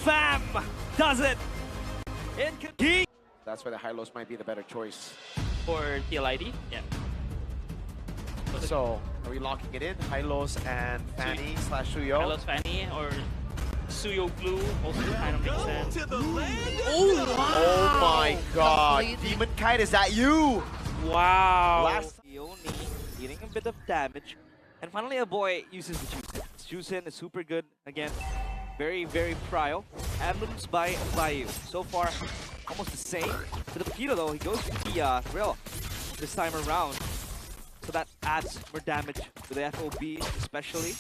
Fam does it. In Geek. That's why the high-lows might be the better choice. For TLID? Yeah. So, are we locking it in? High-lows and Fanny slash Suyo? High-lows Fanny or Suyo Blue also kind of makes sense. Oh, wow. Oh my god. Demon Kite, is that you? Wow. Last Leone dealing a bit of damage. And finally a boy uses the Juicin. Juicin is super good again. Very, very prio. Emblems by Bayou. So far, almost the same. For the Paquito though, he goes for the Thrill this time around. So that adds more damage to the FOB especially.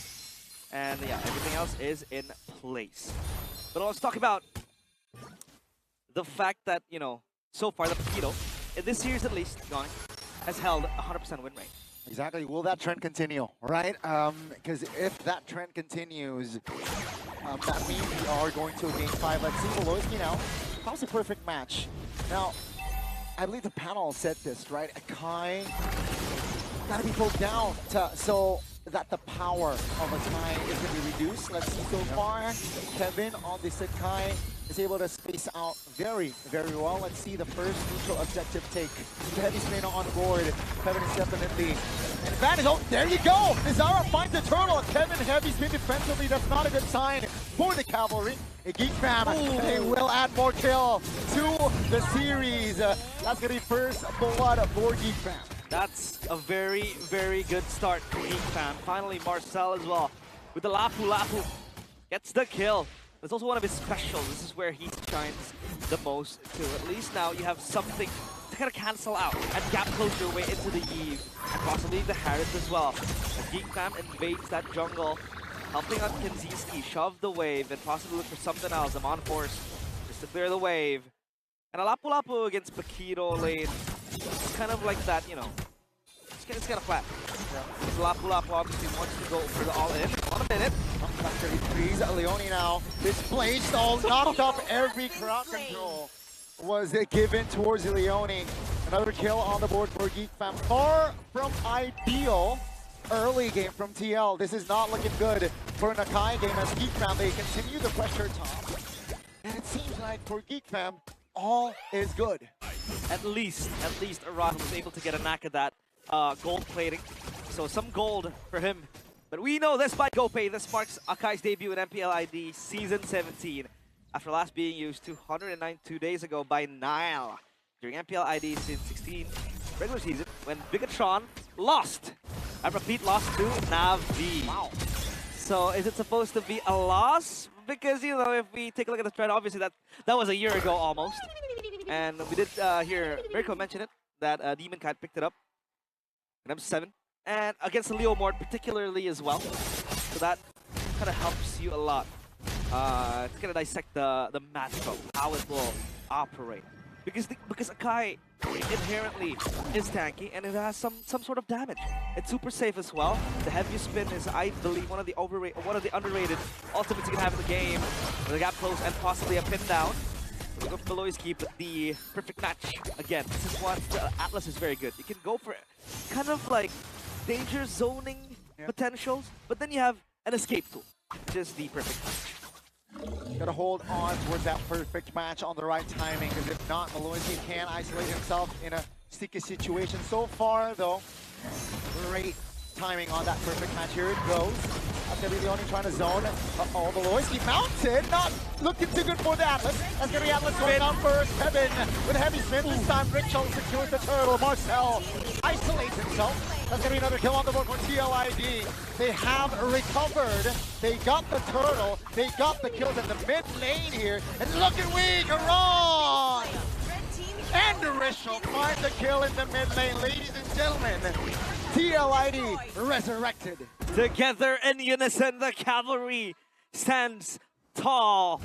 And yeah, everything else is in place. But let's talk about the fact that, you know, so far the Paquito, in this series at least, has held 100% win rate. Exactly. Will that trend continue, right? Because if that trend continues, that means we are going to a game 5. Let's see Voloisky now. That was a perfect match. Now, I believe the panel said this, right? Akai gotta be pulled down so that the power of Akai is going to be reduced. Let's see so far. Kevin on the Sakai is able to space out very, very well. Let's see the first neutral objective take. The heavy spin on board. Kevin is definitely... And Van is... Oh, there you go! Nizara finds the turtle. Kevin heavy spin defensively. That's not a good sign for the Cavalry. A Geek Fam, they will add more kill to the series. That's going to be first blood for Geek Fam. That's a very, very good start for Geek Fam. Finally, Marcel as well with the Lapu Lapu gets the kill. It's also one of his specials. This is where he shines the most too. At least now you have something to kind of cancel out and gap close your way into the Eve and possibly the Harris as well. As Geek Fam invades that jungle, helping out Kinziski shove the wave and possibly look for something else. I'm on force just to clear the wave. And a Lapu Lapu against Paquito lane. It's kind of like that, you know. It's kind of flat. Yeah. Lapu Lapu obviously wants to go for the all-in. 1 minute. Back 33's Leone now. This blade stall knocked up every crowd control. Was given towards Leone. Another kill on the board for Geek Fam. Far from ideal early game from TL. This is not looking good for an Akai game as Geek Fam, they continue the pressure top. And it seems like for Geek Fam, all is good. At least Aran was able to get a knack at that gold plating. So some gold for him. But we know this by GoPay. This marks Akai's debut in MPLID Season 17. After last being used 292 days ago by Nile during MPLID Season 16 regular season when Bigatron lost. I repeat, lost to Navi. Wow. So is it supposed to be a loss? Because, you know, if we take a look at the trend, obviously that was a year ago almost. And we did hear Mirko mention it, that Demon Kite picked it up in M7. And against the Leo Mord particularly as well. So that kind of helps you a lot. To kind of dissect the matchup, how it will operate. Because Akai inherently is tanky and it has some sort of damage. It's super safe as well. The heavy spin is, I believe, one of the underrated ultimates you can have in the game. With a gap close and possibly a pin down. We go for Voloisky, but the perfect match again. This is what Atlas is very good. You can go for kind of like danger zoning potentials, but then you have an escape tool, which is the perfect match. Gotta hold on towards that perfect match on the right timing, because if not, Voloisky can isolate himself in a sticky situation. So far, though, great timing on that perfect match. Here it goes. That's gonna be the only trying to zone. Uh-oh, Voloisky mounted, not looking too good for the Atlas. That's gonna be Atlas going on first. Kevin with a heavy spin this time. Richel secures the turtle. Marcel isolates himself. That's gonna be another kill on the board for TLID. They have recovered. They got the turtle. They got the kills in the mid lane here. And look at weak, Aron! And Richel finds the kill in the mid lane. Ladies and gentlemen, TLID resurrected. Together in unison, the Cavalry stands tall.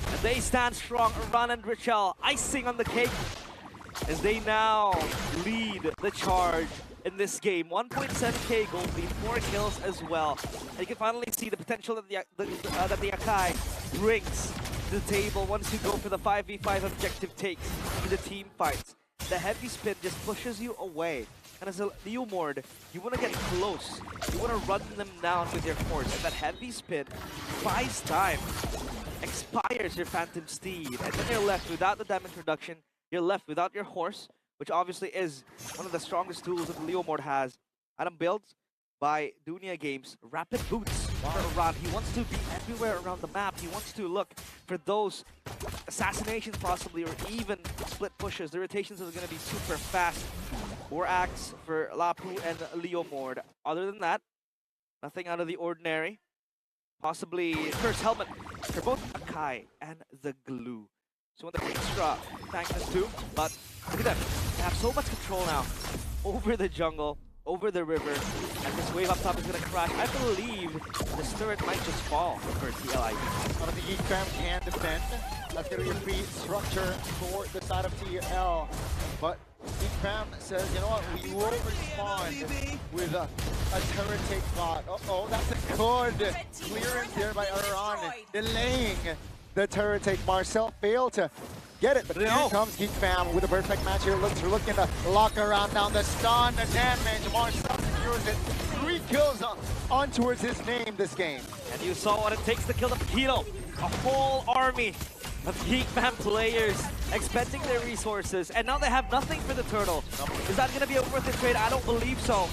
And they stand strong. Aran and Richel icing on the cake as they now lead the charge in this game. 1.7k gold lead, 4 kills as well. And you can finally see the potential that the Akai brings to the table once you go for the 5v5 objective takes in the team fights. The heavy spin just pushes you away. And as a Leo Mord, you want to get close. You want to run them down with your force. And that heavy spin buys time. expires your Phantom Steed, and then you're left without the damage reduction, you're left without your horse, which obviously is one of the strongest tools that the Leo mode has. Item builds by Dunia Games, Rapid Boots for Iran. He wants to be everywhere around the map. He wants to look for those assassinations possibly, or even split pushes. The rotations are going to be super fast. War Axe for Lapu and Leo mode. Other than that, nothing out of the ordinary. Possibly Curse Helmet for both Akai and the Glue. So the extra tankiness too, but look at them. They have so much control now over the jungle, over the river, and this wave up top is going to crash. I believe this turret might just fall for TLID. One of the Geek fam can defend. That's going to be a free structure for the side of TL. But Geek fam says, you know what, we will respond with a turret take bot. Uh-oh, that's a good clearance there by Aran, delaying the turret take. Marcel failed to get it, but here comes Geek fam with a perfect match here. Looking to lock around down the stun, the damage. Marcel secures it. 3 kills on towards his name this game. And you saw what it takes to kill the Paquito. A whole army of Geek fam players expending their resources, and now they have nothing for the turtle. Is that going to be a worth it trade? I don't believe so.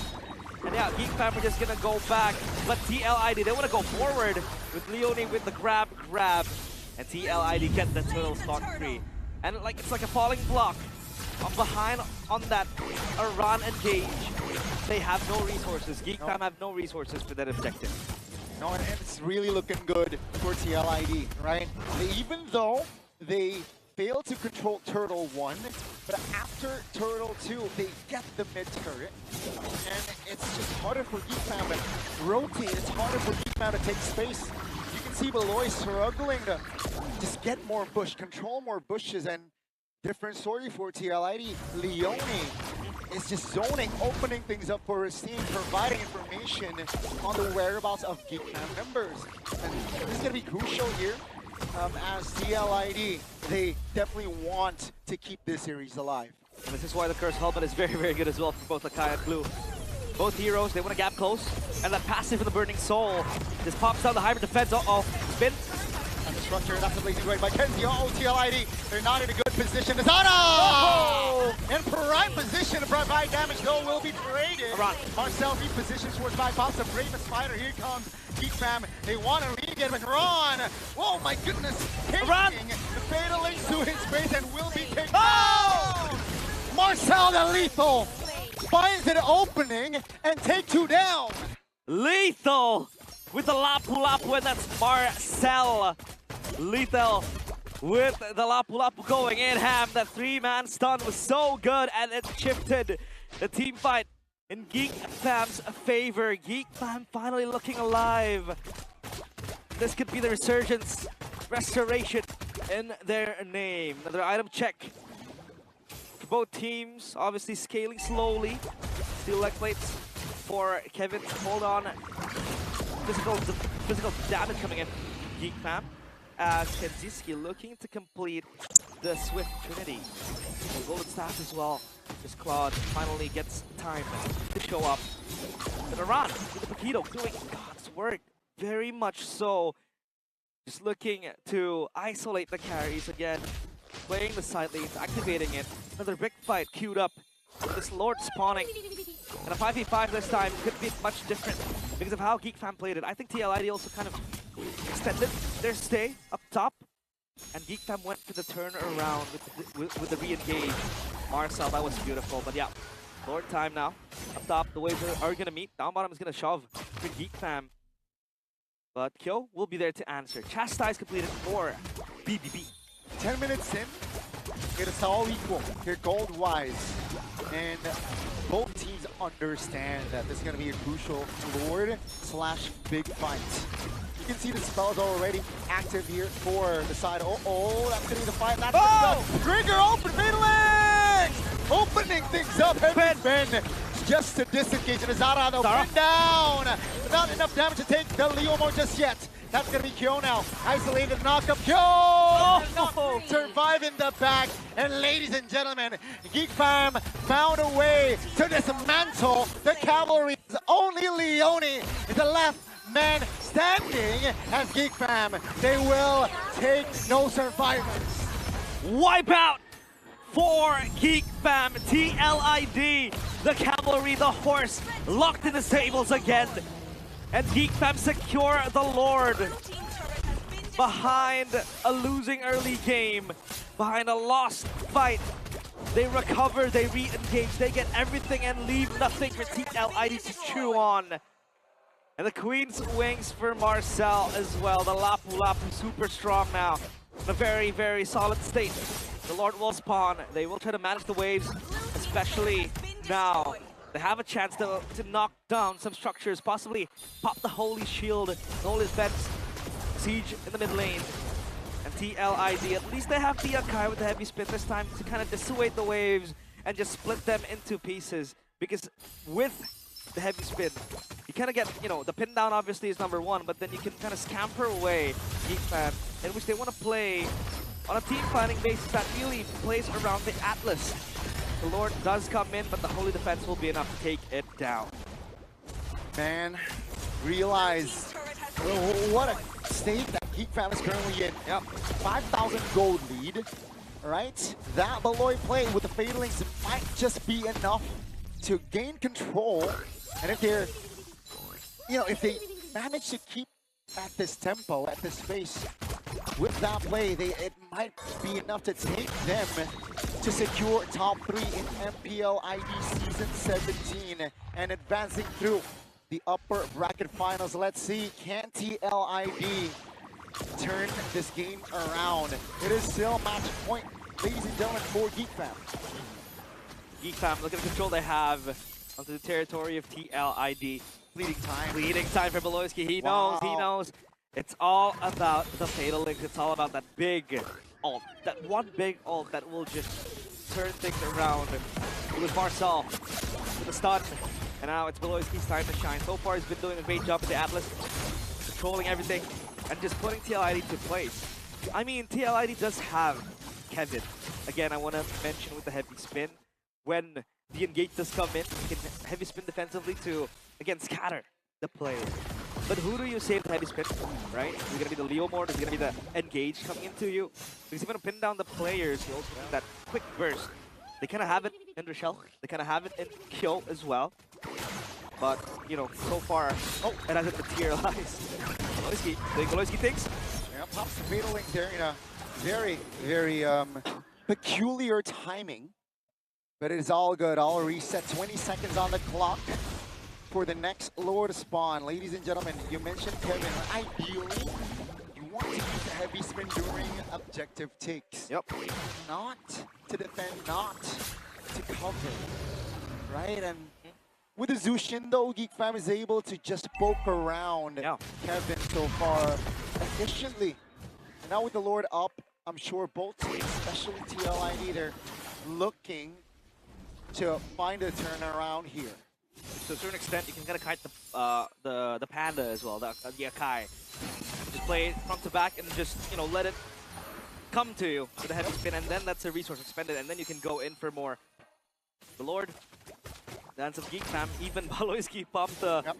And yeah, Geek fam are just going to go back, but TLID, they want to go forward with Leone with the grab, and TLID get the turtle stock free. And like it's like a falling block. Behind on that Iran engage, they have no resources. Geek fam have no resources for that objective. No, and it's really looking good for TLID, right? Even though they failed to control Turtle 1, but after Turtle 2, they get the mid turret. And it's just harder for Geek fam to rotate. It's harder for Geek fam to take space. You can see Beloy struggling to just get more bush, control more bushes, and different story for TLID. Leone is just zoning, opening things up for his team, providing information on the whereabouts of Geek fam members. And this is going to be crucial here as TLID, they definitely want to keep this series alive. And this is why the Curse Helmet is very, very good as well for both Akai and Blue. Both heroes, they want to gap close, and that passive of the Burning Soul just pops down the hybrid defense. Spin. And the structure, that's a blazing right by Kenzie. TLID, they're not in a good position. Zana! In prime position to provide damage, though, will be traded. Marcel repositions towards my pops a Brave Spider. Here comes Geek fam. They want to read again with Ron. Oh my goodness. Taking the fatal link to his face and will be kicked. Oh! Marcel the lethal finds an opening and take 2 down. Lethal with the Lapu, and that's Marcel. Lethal with the Lapu going in ham. That 3-man stun was so good, and it shifted the team fight in Geek fam's favor. Geek fam finally looking alive. This could be the resurgence, restoration in their name. Another item check for both teams, obviously scaling slowly. Steel leg plates for Kevin to hold on. Physical damage coming in. Geek fam as Kenziski looking to complete the Swift Trinity. The Golden Staff as well. This Claude finally gets time to show up. But Iran with the Paquito doing God's work. Very much so. Just looking to isolate the carries again. Playing the side lanes, activating it. Another big fight queued up. This Lord spawning. And a 5v5 this time could be much different because of how Geek fam played it. I think TLID also kind of extended their stay up top. And Geek fam went for the turnaround with the re-engage. Marcel, that was beautiful. But yeah, Lord time now. Up top, the waves are going to meet. Down bottom is going to shove for Geek fam. But Kyo will be there to answer. Chastise completed for BBB. 10 minutes in, it is all equal here gold-wise. And both teams understand that this is going to be a crucial Lord/big fight. You can see the spells already active here for the side. Oh, that's going to be the fight. That's the trigger open, mid-lane! Opening things up, and Ben just to disengage. And Zara, though, pin down. Not enough damage to take the Leomore just yet. That's going to be Kyo now. Isolated knockup. Kyo! Oh! Survive in the back. And ladies and gentlemen, Geek fam found a way to dismantle the cavalry. Only Leone is the left man standing as Geek Fam. They will take no survivors. Wipeout for Geek Fam. TLID, the cavalry, the horse, locked in the stables again. And Geek Fam secure the Lord behind a losing early game, behind a lost fight. They recover, they re-engage, they get everything and leave nothing for TLID to chew on. And the Queen's Wings for Marcel as well. The Lapu Lapu super strong now. In a very, very solid state. The Lord will spawn. They will try to manage the waves, especially now. They have a chance to knock down some structures, possibly pop the Holy Shield, the Holy Defense, siege in the mid lane. And TLID, at least they have the Akai with the heavy spin this time to kind of dissuade the waves and just split them into pieces. Because with the heavy spin, you kind of get, you know, the pin down obviously is number one, but then you can kind of scamper away Geek Fam, in which they want to play on a team planning basis that really plays around the Atlas. The Lord does come in, but the Holy Defense will be enough to take it down. Man, realize what a state that Geek Fam is currently in. Yep. 5,000 gold lead, right? That Beloy play with the Fatalings might just be enough to gain control. And if they're, you know, if they manage to keep at this tempo, at this pace, with that play, it might be enough to take them to secure top 3 in MPL ID Season 17 and advancing through the upper bracket finals. Let's see, can TLID turn this game around? It is still match point, ladies and gentlemen, for Geek Fam. Geek Fam, look at the control they have onto the territory of TLID. Bleeding time. Bleeding time for Beloyski. He Wow. knows, he knows. It's all about the Fatal Links. It's all about that big ult. That one big ult that will just turn things around. It was Marcel with the stun. And now it's Beloyski's time to shine. So far, he's been doing a great job with the Atlas. Controlling everything and just putting TLID to place. I mean, TLID does have Kevin. Again, I want to mention with the heavy spin. When the engage does come in, you can heavy spin defensively to, again, scatter the play. But who do you save the heavy spin, right? Is it going to be the Leo mode? Is it going to be the engage coming into you? Because if you're going to pin down the players, you also need that quick burst. They kind of have it in Rochelle. They kind of have it in Kyo as well. But, you know, so far, it hasn't materialized. Beloyski thinks. Yeah, pops the Fatal Link there in a very, very peculiar timing. But it is all good. All reset. 20 seconds on the clock for the next Lord spawn. Ladies and gentlemen, you mentioned Kevin. Ideally, you want to use the heavy spin during objective takes. Yep. Not to defend, not to cover. Right? And with the Zushin, though, Geek Fam is able to just poke around Kevin so far efficiently. And now with the Lord up, I'm sure both teams, especially TLID, they're looking to find a turnaround here. To a certain extent, you can kind of kite the Panda as well, the Akai. Just play it front to back and just, you know, let it come to you with a heavy spin, and then that's a resource expended, and then you can go in for more. The Lord, Dance of Geek Fam, even Beloyski pumped the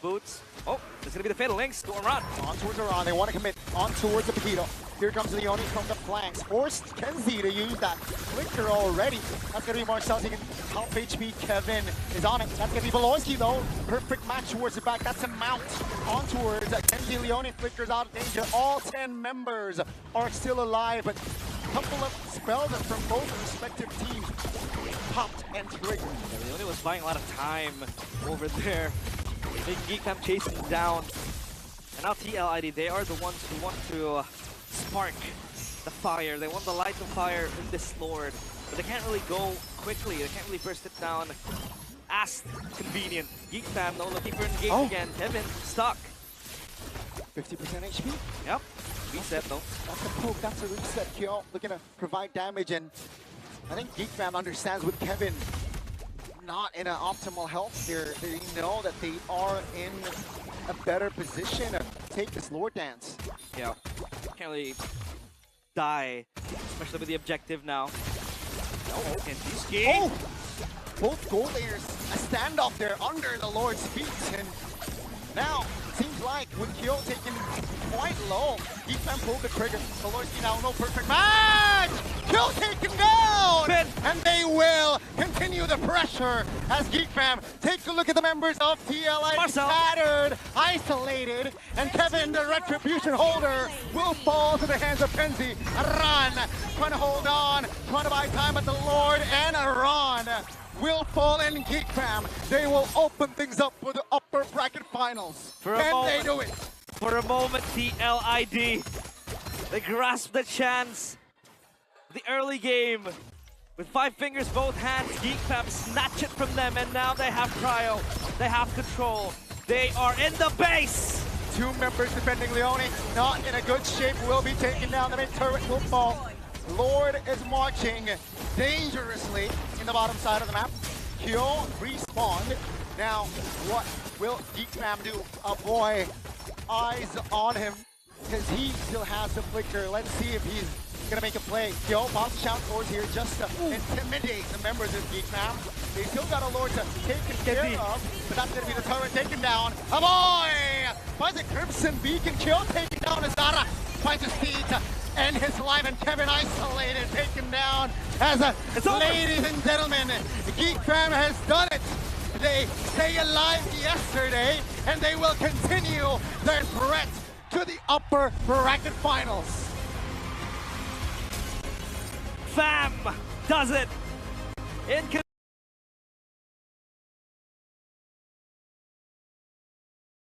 boots. Oh, there's gonna be the Fatal Links, go and run. On towards Iran, they want to commit on towards the Pokito. Here comes Leone from the flanks. Forced Kenzie to use that flicker already. That's gonna be Marcel taking top HP. Kevin is on it. That's gonna be Beloyski though. Perfect match towards the back. That's a mount on towards Kenzie. Leone flickers out of danger. All 10 members are still alive, but a couple of spells from both respective teams popped and triggered. Leone was buying a lot of time over there. Big Geek Fam chasing down. And now TLID, they are the ones who want to spark the fire. They want to light the fire in this Lord. But they can't really go quickly. They can't really burst it down as convenient. Geek Fam, though, looking for engage again. Kevin, stuck. 50% HP? Yep. Reset, though. That's a poke, that's a reset. Kyo looking to provide damage, and I think Geek Fam understands with Kevin not in an optimal health here. They know that they are in a better position to take this Lord Dance. Yeah. Can't really die, especially with the objective now. And Geek. Oh! Both gold layers, a standoff there under the Lord's feet, and now seems like with Kyo taken quite low, Geek Fam pulled the trigger. Solorsky now no perfect match! Kyo taken down! And they will continue the pressure as Geek Fam take a look at the members of TLI scattered, isolated, and Kevin, the retribution holder, will fall to the hands of Kenzie. Aran trying to hold on, trying to buy time, but the Lord and Aran will fall in Geek Fam. They will open things up for the upper bracket finals. Can they do it? For a moment, TLID, they grasp the chance. The early game, with 5 fingers, both hands, Geek Fam snatch it from them, and now they have cryo, they have control. They are in the base! 2 members defending Leone, not in a good shape, will be taken down. The main turret will fall. Lord is marching dangerously in the bottom side of the map. Kyo respawned. Now, what will Geek Fam do? Oh boy, eyes on him, because he still has the flicker. Let's see if he's gonna make a play. Kyo pops shout towards here just to intimidate the members of Geek Fam. They still got a Lord to take care of, but that's gonna be the turret taken down. Oh boy! Finds a Crimson Beacon. Kyo taken down Azara. Finds a Steed to end his life, and Kevin isolated, taken down as ladies and gentlemen, Geek Fam has done it. They stay alive yesterday, and they will continue their threat to the upper bracket finals. Fam does it in